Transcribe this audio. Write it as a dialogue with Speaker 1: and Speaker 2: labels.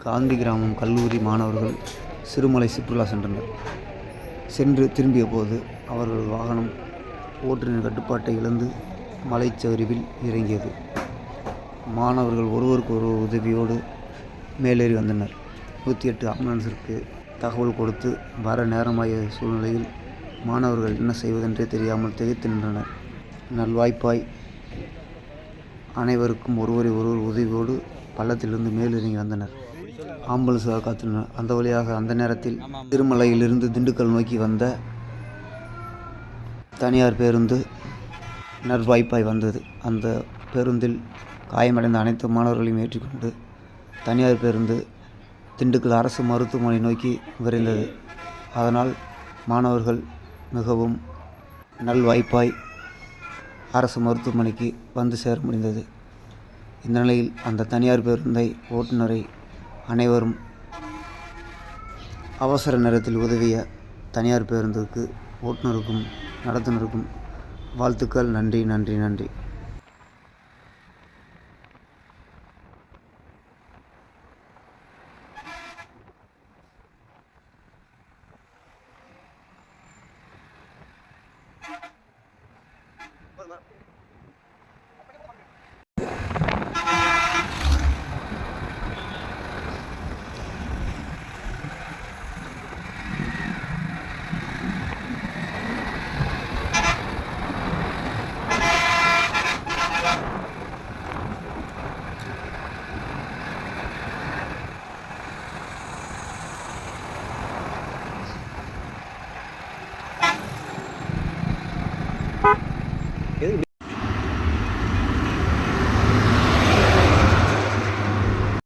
Speaker 1: காந்தி கிராமம் கல்லூரி மாணவர்கள் சிறுமலை சுற்றுலா சென்றனர். சென்று திரும்பிய போது அவர்கள் வாகனம் ஓட்டுநர் கட்டுப்பாட்டை இழந்து மலைச்சரிவில் இறங்கியது. மாணவர்கள் ஒருவருக்கொருவர் உதவியோடு மேலேறி வந்தனர். 108 ஆம்புலன்ஸிற்கு தகவல் கொடுத்து வர நேரமாகிய சூழ்நிலையில் மாணவர்கள் என்ன செய்வதென்றே தெரியாமல் திகைத்து நின்றனர். நல்வாய்ப்பாய் அனைவருக்கும் ஒருவரை ஒருவர் உதவியோடு பள்ளத்திலிருந்து மேலிறங்கி வந்தனர். ஆம்புலன்ஸுக்காக காத்திருந்தனர். அந்த வழியாக அந்த நேரத்தில் திருமலையிலிருந்து திண்டுக்கல் நோக்கி வந்த தனியார் பேருந்து நல்வாய்ப்பாய் வந்தது. அந்த பேருந்தில் காயமடைந்த அனைத்து மாணவர்களையும் ஏற்றிக்கொண்டு தனியார் பேருந்து திண்டுக்கல் அரசு மருத்துவமனை நோக்கி விரைந்தது. அதனால் மாணவர்கள் மிகவும் நல்வாய்ப்பாய் அரசு மருத்துவமனைக்கு வந்து சேர முடிந்தது. இந்த நிலையில் அந்த தனியார் பேருந்தை ஓட்டுநரை அனைவரும் அவசர நேரத்தில் உதவிய தனியார் பேருந்துக்கு ஓட்டுநருக்கும் நடத்துனருக்கும் வாழ்த்துக்கள். நன்றி நன்றி நன்றி.